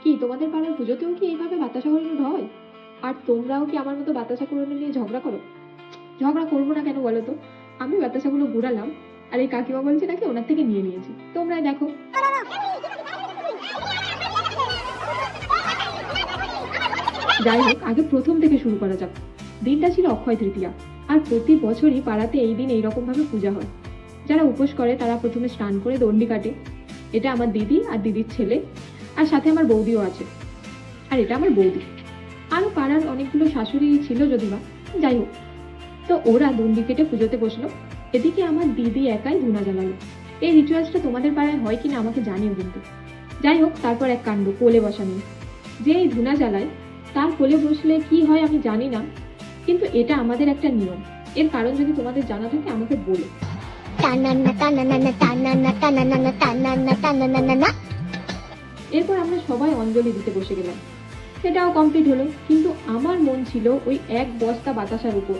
কি তোমাদের পাড়ার পুজোতেও কি এইভাবে বাতাসা কুড়ানো হয়? আর তোমরাও কি আমার মতো বাতাসা কুড়ানো নিয়ে ঝগড়া করো? ঝগড়া করবো না কেন বলো তো? আমি বাতাসাগুলো গুড়ালাম, আর এই কাকিমা বলছে নাকি ওনার থেকে নিয়ে নিয়েছি। তোমরাই দেখো। যাই হোক, আগে প্রথম থেকে শুরু করা যাক। দিনটা ছিল অক্ষয় তৃতীয়া, আর প্রতি বছরই পাড়াতে এই দিন এইরকম ভাবে পূজা হয়। যারা উপোস করে তারা প্রথমে স্নান করে দণ্ডি কাটে। এটা আমার দিদি আর দিদির ছেলে, আর সাথে আমার বৌদিও আছে। আর এটা আমার বৌদি। আরো পাড়ার অনেকগুলো শাশুড়ি ছিল যদিবা, যাই হোক। তো ওরা দণ্ডি কেটে পুজোতে বসলো। এদিকে আমার দিদি একাই ধুনা জ্বালালো। এই রিচুয়ালসটা তোমাদের পাড়ায় হয় কিনা আমাকে জানিও কিন্তু। যাই হোক, তারপর এক কাণ্ড, কোলে বসা নিয়ে। যে এই ধুনা জ্বালায় তার কোলে বসলে কি হয় আমি জানি না, কিন্তু এটা আমাদের একটা নিয়ম। এর কারণ যদি তোমাদের জানা থাকে আমাকে বলো। এরপর আমরা সবাই অঞ্জলি দিতে বসে গেলাম। সেটাও কমপ্লিট হলো, কিন্তু আমার মন ছিল ওই এক বস্তা বাতাসার উপর।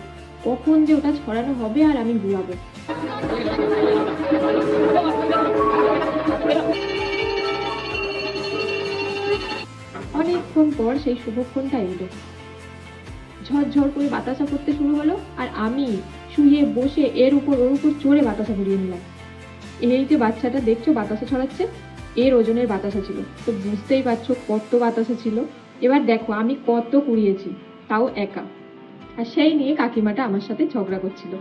কখন যে ওটা ছড়ানো হবে আর আমি ঘুরাবো। অনেকক্ষণ পর সেই শুভক্ষণটা এলো। ঝরঝর করে বাতাসা করতে শুরু হলো, আর আমি শুয়ে বসে এর উপর ওর উপর চড়ে বাতাসা ঘুরিয়ে নিলাম। এই যে বাচ্চাটা দেখছো বাতাসা ছড়াচ্ছে, এর ওজনের বাতাসা ছিল, তো বুঝতেই পারছো কত বাতাসা ছিল। এবার দেখো আমি কত কুড়িয়েছি, তাও একা। আর সেই নিয়ে কাকিমাটা আমার সাথে ঝগড়া করছিল,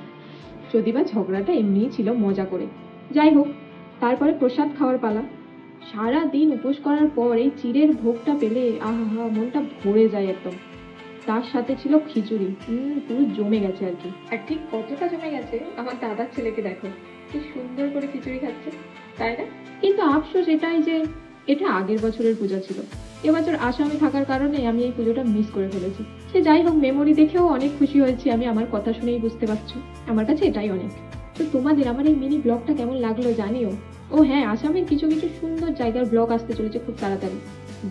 যদিবা ঝগড়াটা এমনিই ছিল মজা করে। যাই হোক, তারপরে প্রসাদ খাওয়ার পালা। সারা দিন উপোস করার পর এই চিড়ের ভোগটা পেলে আহা, মনটা ভরে যায় একদম। তার সাথে ছিল খিচুড়ি। পুরো জমে গেছে আর কি। আর ঠিক কতটা জমে গেছে আমার দাদার ছেলেকে দেখো, কি সুন্দর করে খিচুড়ি খাচ্ছে, তাই না? কিন্তু আফসোস এটাই যে এটা আগের বছরের পূজা ছিল। এবছর আসামে থাকার কারণে আমি এই পুজোটা মিস করে ফেলেছি। সে যাই হোক, মেমোরি দেখেও অনেক খুশি হয়েছি আমি। আমার কথা শুনেই বুঝতে পারছো, আমার কাছে এটাই অনেক। তো তোমাদের আমার এই মিনি ব্লগটা কেমন লাগলো জানিও। ও হ্যাঁ, আসামের কিছু কিছু সুন্দর জায়গার ব্লগ আসতে চলেছে খুব তাড়াতাড়ি,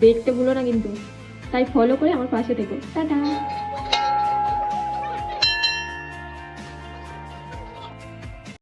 দেখতে ভুলো না কিন্তু। তাই ফলো করে আমার পাশে থেকো। টাটা।